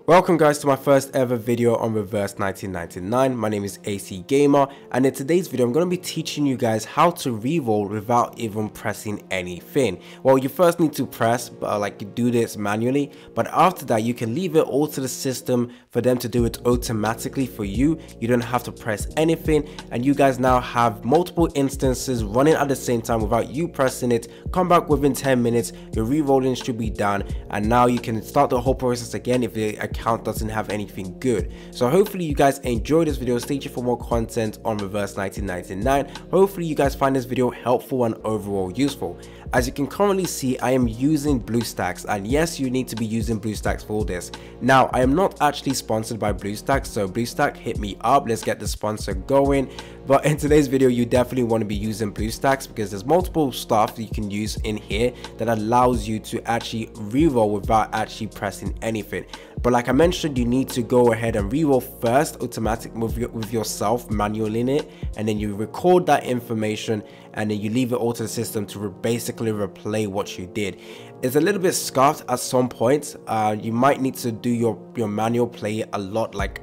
Welcome guys to my first ever video on Reverse 1999. My name is AC Gamer, and in today's video I'm going to be teaching you guys how to re-roll without even pressing anything. Well, you first need to press, you do this manually, but after that you can leave it all to the system for them to do it automatically for you. You don't have to press anything, and you guys now have multiple instances running at the same time without you pressing it. Come back within 10 minutes, your re-rolling should be done, and now you can start the whole process again if the account doesn't have anything good. So hopefully you guys enjoy this video. Stay tuned for more content on Reverse 1999. Hopefully you guys find this video helpful and overall useful. As you can currently see, I am using BlueStacks, and yes, you need to be using BlueStacks for this. Now, I am not actually sponsored by BlueStacks, so BlueStack, hit me up, let's get the sponsor going. But in today's video, you definitely want to be using BlueStacks because there's multiple stuff that you can use in here that allows you to actually re-roll without actually pressing anything. But like I mentioned, you need to go ahead and re-roll first, automatic with yourself, manually in it, and then you record that information, and then you leave it all to the system to basically replay what you did. It's a little bit scuffed at some points. You might need to do your manual play a lot, like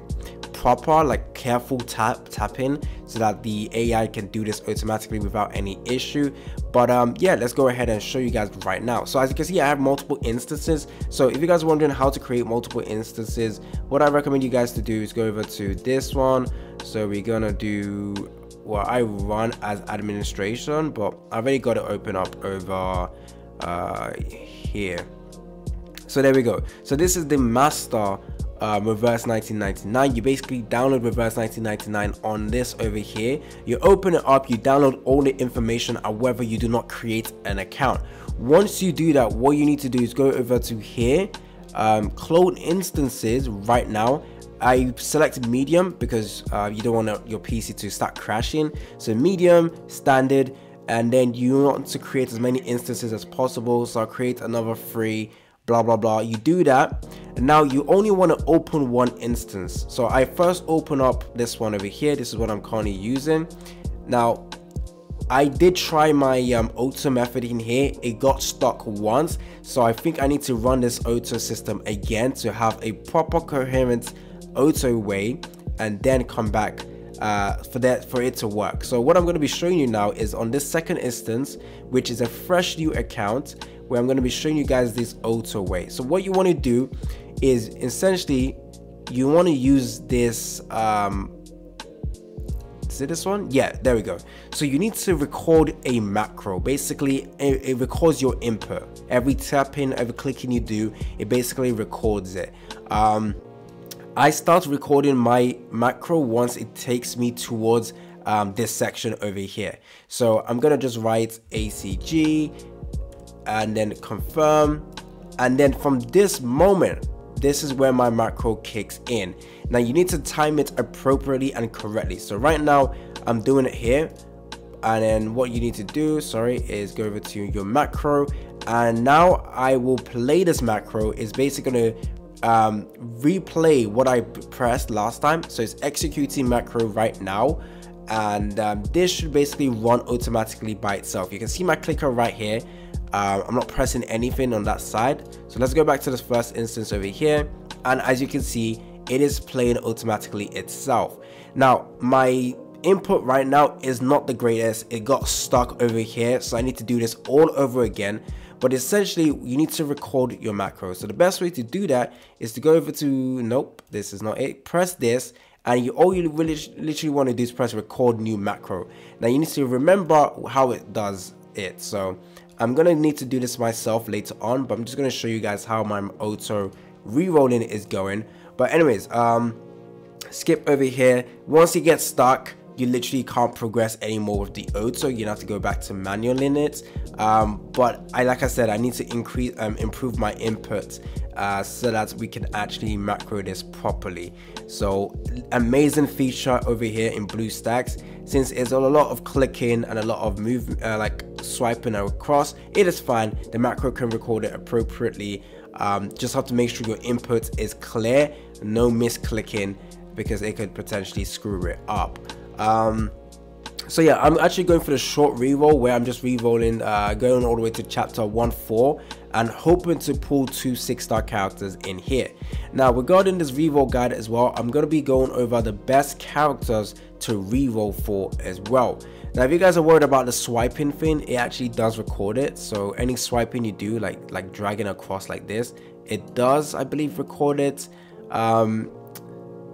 proper, like careful tapping, so that the AI can do this automatically without any issue. But yeah, let's go ahead and show you guys right now. So as you can see, I have multiple instances. So if you guys are wondering how to create multiple instances, what I recommend you guys to do is go over to this one. So we're gonna do what I run as administration, but I've already got it open up over here. So there we go. So this is the master Reverse 1999. You basically download Reverse 1999 on this over here. You open it up, you download all the information, however you do not create an account. Once you do that, what you need to do is go over to here, clone instances. Right now I select medium because you don't want your PC to start crashing. So medium, standard, and then you want to create as many instances as possible. So I'll create another 3, blah blah blah. You do that, and now you only want to open one instance. So I first open up this one over here. This is what I'm currently using. Now I did try my auto method in here. It got stuck once, so I think I need to run this auto system again to have a proper coherent auto way, and then come back for it to work. So what I'm going to be showing you now is on this second instance, which is a fresh new account, where I'm going to be showing you guys this auto way. So what you want to do is essentially you want to use this is it this one? Yeah, there we go. So you need to record a macro. Basically it records your input. Every tapping, every clicking you do, it basically records it. I start recording my macro once it takes me towards this section over here. So I'm gonna just write ACG and then confirm, and then from this moment, this is where my macro kicks in. Now you need to time it appropriately and correctly. So right now I'm doing it here, and then what you need to do, is go over to your macro, and now I will play this macro. Is basically gonna replay what I pressed last time. So it's executing macro right now, and this should basically run automatically by itself. You can see my clicker right here. I'm not pressing anything on that side. So let's go back to this first instance over here, and as you can see, it is playing automatically itself. Now my input right now is not the greatest. It got stuck over here, so I need to do this all over again. But essentially you need to record your macro. So the best way to do that is to go over to, nope, this is not it, press this, and all you really literally want to do is press record new macro. Now you need to remember how it does it. So I'm gonna need to do this myself later on, but I'm just gonna show you guys how my auto re-rolling is going. But anyways, skip over here. Once it gets stuck, you literally can't progress anymore with the auto. You have to go back to manual in it. But like I said, I need to improve my input so that we can actually macro this properly. So amazing feature over here in BlueStacks. Since it's a lot of clicking and a lot of movement, like swiping across, it is fine. The macro can record it appropriately. Just have to make sure your input is clear, no misclicking, because it could potentially screw it up. So yeah, I'm actually going for the short reroll where I'm just re-rolling, going all the way to chapter 1.4, and hoping to pull 2 6-star characters in here. Now regarding this reroll guide as well, I'm going to be going over the best characters to reroll for as well. Now if you guys are worried about the swiping thing, it actually does record it. So any swiping you do, like dragging across like this, it does, I believe, record it.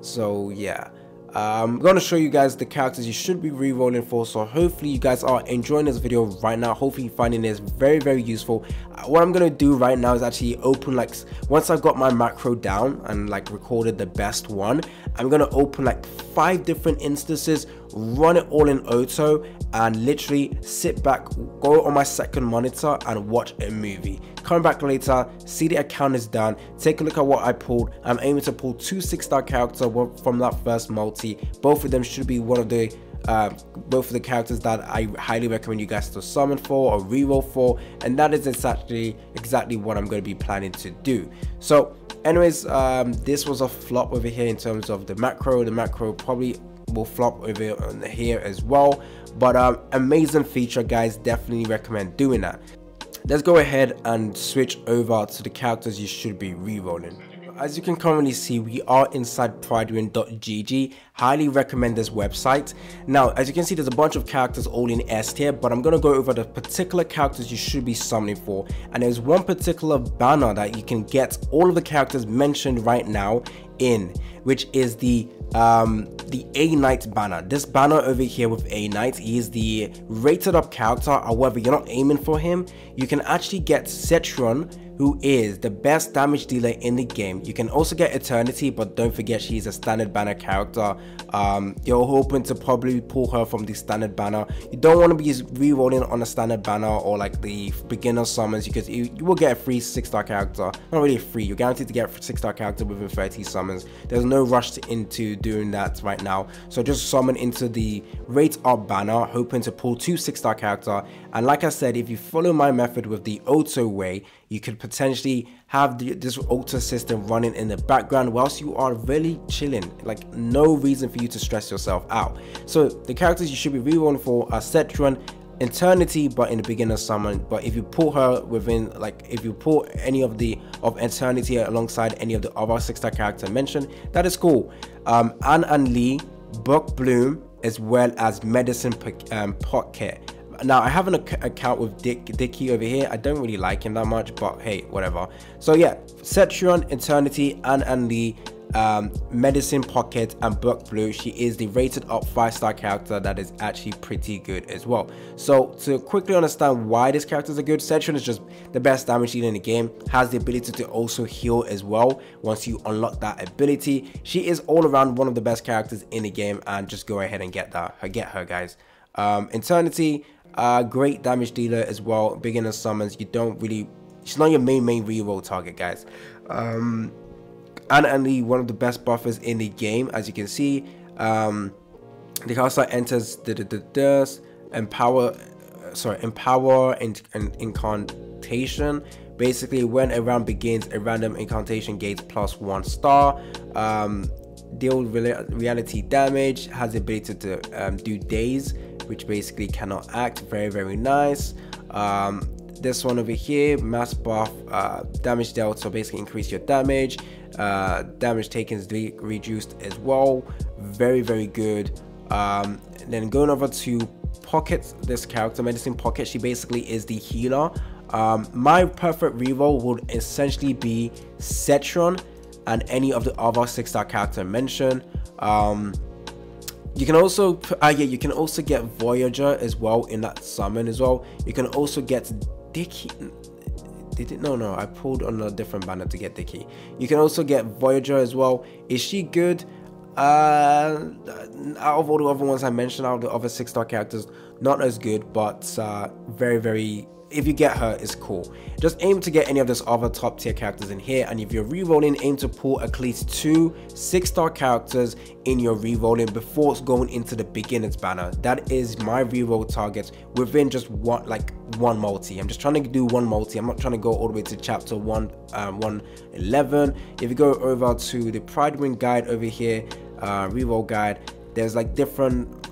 So yeah, I'm going to show you guys the characters you should be re-rolling for. So hopefully you guys are enjoying this video right now. Hopefully you're finding this very useful. What I'm going to do right now is actually open, like, once I've got my macro down and like recorded the best one, I'm going to open like 5 different instances, run it all in auto, and literally sit back, go on my second monitor and watch a movie. Come back later, see the account is done, take a look at what I pulled. I'm aiming to pull 2 6-star characters from that first multi. Both of them should be one of the both of the characters that I highly recommend you guys to summon for or reroll for, and that is exactly what I'm going to be planning to do. So anyways, this was a flop over here in terms of the macro. The macro probably will flop over here as well, but amazing feature, guys. Definitely recommend doing that. Let's go ahead and switch over to the characters you should be rerolling. As you can currently see, we are inside pridewin.gg. Highly recommend this website. Now, as you can see, there's a bunch of characters all in S tier, but I'm going to go over the particular characters you should be summoning for. And there's one particular banner that you can get all of the characters mentioned right now in, which is the A Knight banner. This banner over here with A Knight, he is the rated up character. However, you're not aiming for him. You can actually get Cetron, who is the best damage dealer in the game. You can also get Eternity, but don't forget she's a standard banner character. You're hoping to probably pull her from the standard banner. You don't want to be re-rolling on a standard banner or like the beginner summons, because you will get a free 6-star character. Not really free, you're guaranteed to get a 6-star character within 30 summons. There's no rush into doing that right now. So just summon into the rate up banner, hoping to pull 2 6-star character. And like I said, if you follow my method with the auto way, you could potentially have this auto system running in the background whilst you are really chilling. Like, no reason for you to stress yourself out. So the characters you should be rerolling for are Cetron, Eternity, but in the beginner summon. But if you pull her within, like, if you pull any of Eternity alongside any of the other 6-star character mentioned, that is cool. Anne and Lee, Buck Bloom, as well as Medicine Pocket. Now I have an account with Dicky over here. I don't really like him that much, but hey, whatever. So yeah, Cetron, Eternity, and the Medicine Pocket and Buck Blue. She is the rated up 5-star character that is actually pretty good as well. So to quickly understand why these characters are good, Cetron is just the best damage dealer in the game, has the ability to also heal as well once you unlock that ability. She is all around one of the best characters in the game, and just go ahead and get her, guys. Eternity, great damage dealer as well, beginner summons. She's not your main reroll target, guys. And Lee, one of the best buffers in the game, as you can see. The caster enters empower and incantation. Basically, when a round begins, a random incantation gains +1 star. Deal reality damage, has the ability to do daze, which basically cannot act. Very nice. This one over here, mass buff, damage dealt, so basically increase your damage. Damage taken is reduced as well. Very good. Then going over to Pocket, this character, Medicine Pocket, she basically is the healer. My perfect reroll would essentially be Cetron and any of the other 6-star character mentioned. You can also you can also get Voyager as well in that summon as well. You can also get Dicky. No, I pulled on a different banner to get Dicky. You can also get Voyager as well. Is she good? Out of all the other ones I mentioned, out of the other 6-star characters, not as good, but very, if you get her, it's cool. Just aim to get any of those other top tier characters in here, and if you're rerolling, aim to pull at least 2 6-star characters in your rerolling before going into the beginners banner. That is my reroll target within just one multi. I'm just trying to do one multi. I'm not trying to go all the way to chapter 111. If you go over to the Pridewin guide over here, reroll guide, there's like different,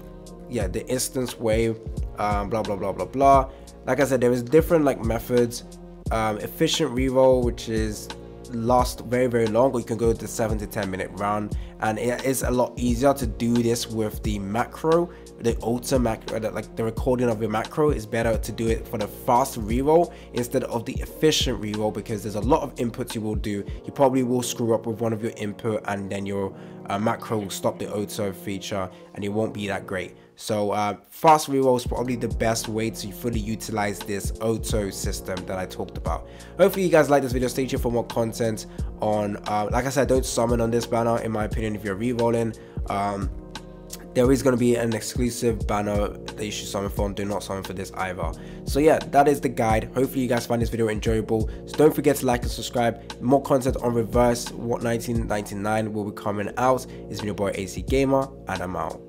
the instance wave, blah. Like I said, there is different like methods efficient reroll, which is last very long, or you can go the 7 to 10 minute round, and it is a lot easier to do this with the macro. The auto macro, like the recording of your macro, is better to do it for the fast reroll instead of the efficient reroll, because there's a lot of inputs you will do. You probably will screw up with one of your input, and then your macro will stop the auto feature, and it won't be that great. So fast reroll is probably the best way to fully utilize this auto system that I talked about. Hopefully you guys like this video. Stay tuned for more content on like I said, don't summon on this banner in my opinion if you're rerolling. There is going to be an exclusive banner that you should summon for, and do not summon for this either. So yeah, that is the guide. Hopefully you guys find this video enjoyable. So don't forget to like and subscribe. More content on Reverse 1999 will be coming out. It's been your boy AC Gamer, and I'm out.